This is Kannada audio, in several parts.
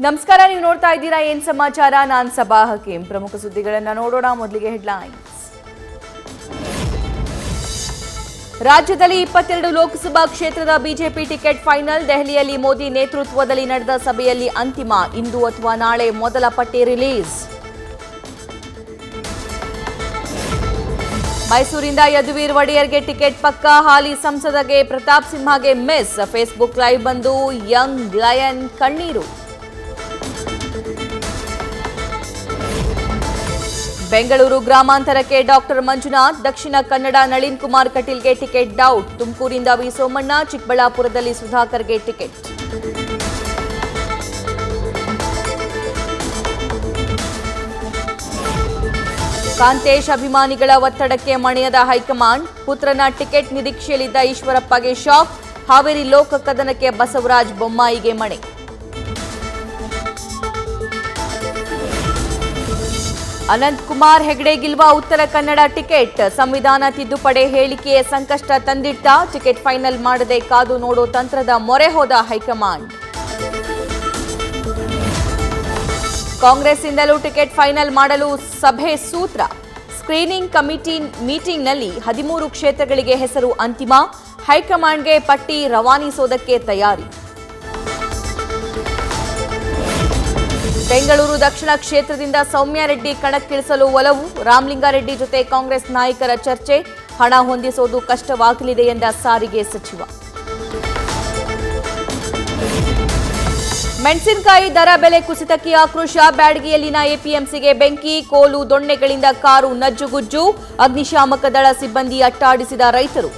ನಮಸ್ಕಾರ, ನೀವು ನೋಡ್ತಾ ಇದ್ದೀರಾ ಏನ್ ಸಮಾಚಾರ. ನಾನು ಸಬಾ ಹಕೀಂ. ಪ್ರಮುಖ ಸುದ್ದಿಗಳನ್ನು ನೋಡೋಣ. ಮೊದಲಿಗೆ ಹೆಡ್ಲೈನ್ಸ್. ರಾಜ್ಯದಲ್ಲಿ 22 ಲೋಕಸಭಾ ಕ್ಷೇತ್ರದ ಬಿಜೆಪಿ ಟಿಕೆಟ್ ಫೈನಲ್. ದೆಹಲಿಯಲ್ಲಿ ಮೋದಿ ನೇತೃತ್ವದಲ್ಲಿ ನಡೆದ ಸಭೆಯಲ್ಲಿ ಅಂತಿಮ. ಇಂದು ಅಥವಾ ನಾಳೆ ಮೊದಲ ಪಟ್ಟಿ ರಿಲೀಸ್. ಮೈಸೂರಿಂದ ಯದುವೀರ್ ಒಡೆಯರ್ಗೆ ಟಿಕೆಟ್ ಪಕ್ಕ. ಹಾಲಿ ಸಂಸದಗೆ ಪ್ರತಾಪ್ ಸಿಂಹಗೆ ಮಿಸ್. ಫೇಸ್ಬುಕ್ ಲೈವ್ ಬಂದು ಯಂಗ್ ಲಯನ್ ಕಣ್ಣೀರು. ಬೆಂಗಳೂರು ಗ್ರಾಮಾಂತರಕ್ಕೆ ಡಾಕ್ಟರ್ ಮಂಜುನಾಥ್. ದಕ್ಷಿಣ ಕನ್ನಡ ನಳಿನ್ ಕುಮಾರ್ ಕಟೀಲ್ಗೆ ಟಿಕೆಟ್ ಡೌಟ್. ತುಮಕೂರಿಂದ ವಿ ಸೋಮಣ್ಣ. ಚಿಕ್ಕಬಳ್ಳಾಪುರದಲ್ಲಿ ಸುಧಾಕರ್ಗೆ ಟಿಕೆಟ್. ಕಾಂತೇಶ್ ಅಭಿಮಾನಿಗಳ ಒತ್ತಡಕ್ಕೆ ಮಣಿಯದ ಹೈಕಮಾಂಡ್. ಪುತ್ರನ ಟಿಕೆಟ್ ನಿರೀಕ್ಷೆಯಲ್ಲಿದ್ದ ಈಶ್ವರಪ್ಪಗೆ ಶಾಕ್. ಹಾವೇರಿ ಲೋಕ ಕದನಕ್ಕೆ ಬಸವರಾಜ ಬೊಮ್ಮಾಯಿಗೆ ಮಣೆ. ಅನಂತಕುಮಾರ್ ಹೆಗಡೆಗಿಲ್ವಾ ಉತ್ತರ ಕನ್ನಡ ಟಿಕೆಟ್. ಸಂವಿಧಾನ ತಿದ್ದುಪಡಿ ಹೇಳಿಕೆಯ ಸಂಕಷ್ಟ ತಂದಿಟ್ಟ. ಟಿಕೆಟ್ ಫೈನಲ್ ಮಾಡದೆ ಕಾದು ನೋಡೋ ತಂತ್ರದ ಮೊರೆ ಹೋದ ಹೈಕಮಾಂಡ್. ಕಾಂಗ್ರೆಸ್ಸಿಂದಲೂ ಟಿಕೆಟ್ ಫೈನಲ್ ಮಾಡಲು ಸಭೆ ಸೂತ್ರ. ಸ್ಕ್ರೀನಿಂಗ್ ಕಮಿಟಿ ಮೀಟಿಂಗ್ನಲ್ಲಿ 13 ಕ್ಷೇತ್ರಗಳಿಗೆ ಹೆಸರು ಅಂತಿಮ. ಹೈಕಮಾಂಡ್ಗೆ ಪಟ್ಟಿ ರವಾನಿಸೋದಕ್ಕೆ ತಯಾರಿ. ಬೆಂಗಳೂರು ದಕ್ಷಿಣ ಕ್ಷೇತ್ರದಿಂದ ಸೌಮ್ಯ ರೆಡ್ಡಿ ಕಣಕ್ಕಿಳಿಸಲು ಒಲವು. ರಾಮಲಿಂಗಾರೆಡ್ಡಿ ಜೊತೆ ಕಾಂಗ್ರೆಸ್ ನಾಯಕರ ಚರ್ಚೆ. ಹಣ ಹೊಂದಿಸೋದು ಕಷ್ಟವಾಗಲಿದೆ ಎಂದ ಸಾರಿಗೆ ಸಚಿವ. ಮೆಣಸಿನಕಾಯಿ ದರ ಬೆಲೆ ಕುಸಿತಕ್ಕೆ ಆಕ್ರೋಶ. ಬ್ಯಾಡಗಿಯಲ್ಲಿನ ಎಪಿಎಂಸಿಗೆ ಬೆಂಕಿ. ಕೋಲು ದೊಣ್ಣೆಗಳಿಂದ ಕಾರು ನಜ್ಜುಗುಜ್ಜು. ಅಗ್ನಿಶಾಮಕ ದಳ ಸಿಬ್ಬಂದಿ ಅಟ್ಟಾಡಿಸಿದ ರೈತರು.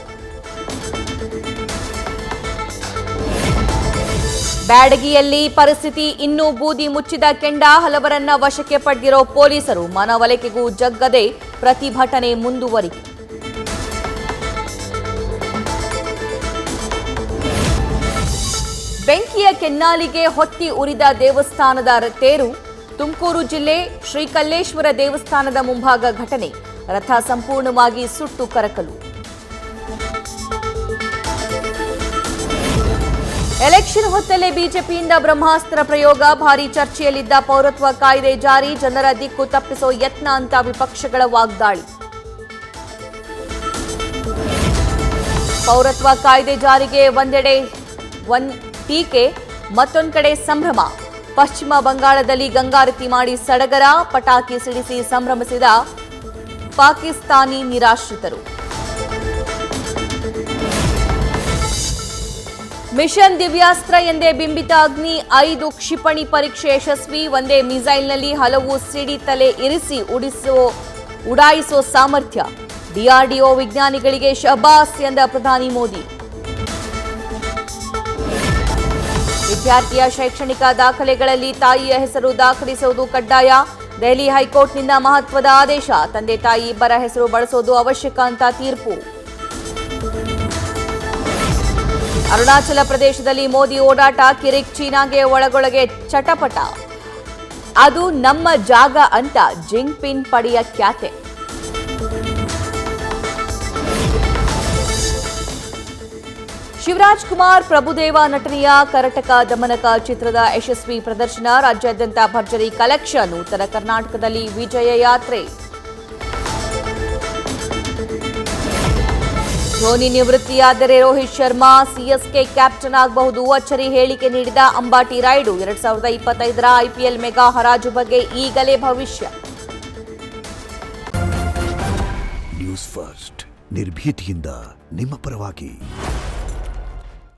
ಬ್ಯಾಡಗಿಯಲ್ಲಿ ಪರಿಸ್ಥಿತಿ ಇನ್ನೂ ಬೂದಿ ಮುಚ್ಚಿದ ಕೆಂಡ. ಹಲವರನ್ನ ವಶಕ್ಕೆ ಪಡೆದಿರೋ ಪೊಲೀಸರು. ಮನವೊಲಿಕೆಗೂ ಜಗ್ಗದೆ ಪ್ರತಿಭಟನೆ ಮುಂದುವರಿಕೆ. ಬೆಂಕಿಯ ಕೆನ್ನಾಲಿಗೆ ಹೊತ್ತಿ ಉರಿದ ದೇವಸ್ಥಾನದ ತೇರು. ತುಮಕೂರು ಜಿಲ್ಲೆ ಶ್ರೀಕಲ್ಲೇಶ್ವರ ದೇವಸ್ಥಾನದ ಮುಂಭಾಗ ಘಟನೆ. ರಥ ಸಂಪೂರ್ಣವಾಗಿ ಸುಟ್ಟು ಕರಕಲು. ಎಲೆಕ್ಷನ್ ಹೊತ್ತಲ್ಲೇ ಬಿಜೆಪಿಯಿಂದ ಬ್ರಹ್ಮಾಸ್ತ್ರ ಪ್ರಯೋಗ. ಭಾರೀ ಚರ್ಚೆಯಲ್ಲಿದ್ದ ಪೌರತ್ವ ಕಾಯ್ದೆ ಜಾರಿ. ಜನರ ದಿಕ್ಕು ತಪ್ಪಿಸೋ ಯತ್ನ ಅಂತ ವಿಪಕ್ಷಗಳ ವಾಗ್ದಾಳಿ. ಪೌರತ್ವ ಕಾಯ್ದೆ ಜಾರಿಗೆ ಒಂದೆಡೆ ಟೀಕೆ, ಮತ್ತೊಂದು ಕಡೆ ಸಂಭ್ರಮ. ಪಶ್ಚಿಮ ಬಂಗಾಳದಲ್ಲಿ ಗಂಗಾರತಿ ಮಾಡಿ ಸಡಗರ. ಪಟಾಕಿ ಸಿಡಿಸಿ ಸಂಭ್ರಮಿಸಿದ ಪಾಕಿಸ್ತಾನಿ ನಿರಾಶ್ರಿತರು. ಮಿಷನ್ ದಿವ್ಯಾಸ್ತ್ರ ಎಂದೇ ಬಿಂಬಿತ ಅಗ್ನಿ 5 ಕ್ಷಿಪಣಿ ಪರೀಕ್ಷೆ ಯಶಸ್ವಿ. ಒಂದೇ ಮಿಸೈಲ್ನಲ್ಲಿ ಹಲವು ಸಿಡಿ ತಲೆ ಇರಿಸಿ ಉಡಾಯಿಸೋ ಸಾಮರ್ಥ್ಯ. ಡಿಆರ್ಡಿಒ ವಿಜ್ಞಾನಿಗಳಿಗೆ ಶಬಾಸ್ ಎಂದ ಪ್ರಧಾನಿ ಮೋದಿ. ವಿದ್ಯಾರ್ಥಿಯ ಶೈಕ್ಷಣಿಕ ದಾಖಲೆಗಳಲ್ಲಿ ತಾಯಿಯ ಹೆಸರು ದಾಖಲಿಸುವುದು ಕಡ್ಡಾಯ. ದೆಹಲಿ ಹೈಕೋರ್ಟ್ನಿಂದ ಮಹತ್ವದ ಆದೇಶ. ತಂದೆ ತಾಯಿ ಇಬ್ಬರ ಹೆಸರು ಬಳಸೋದು ಅವಶ್ಯಕ ಅಂತ ತೀರ್ಪು. ಅರುಣಾಚಲ ಪ್ರದೇಶದಲ್ಲಿ ಮೋದಿ ಓಡಾಟ. ಕಿರಿಕ್ ಚೀನಾಗೆ ಒಳಗೊಳಗೆ ಚಟಪಟ. ಅದು ನಮ್ಮ ಜಾಗ ಅಂತ ಜಿಂಗ್ಪಿನ್ ಪಡೆಯ ಖ್ಯಾತೆ. ಶಿವರಾಜ್ ಕುಮಾರ್ ಪ್ರಭುದೇವ ನಟನೆಯ ಕರಟಕ ದಮನಕ ಚಿತ್ರದ ಯಶಸ್ವಿ ಪ್ರದರ್ಶನ. ರಾಜ್ಯಾದ್ಯಂತ ಭರ್ಜರಿ ಕಲೆಕ್ಷನ್. ಉತ್ತರ ಕರ್ನಾಟಕದಲ್ಲಿ ವಿಜಯ ಯಾತ್ರೆ. ಧೋನಿ ನಿವೃತ್ತಿಯಾದರೆ ರೋಹಿತ್ ಶರ್ಮಾ ಸಿಎಸ್ಕೆ ಕ್ಯಾಪ್ಟನ್ ಆಗಬಹುದು. ಅಚ್ಚರಿ ಹೇಳಿಕೆ ನೀಡಿದ ಅಂಬಾಟಿ ರಾಯುಡು. 2025ರ ಐಪಿಎಲ್ ಮೆಗಾ ಹರಾಜು ಬಗ್ಗೆ ಈಗಲೇ ಭವಿಷ್ಯ. ನ್ಯೂಸ್ ಫಸ್ಟ್ ನಿರ್ಭೀತಿಯಿಂದ ನಿಮ್ಮ ಪರವಾಗಿ.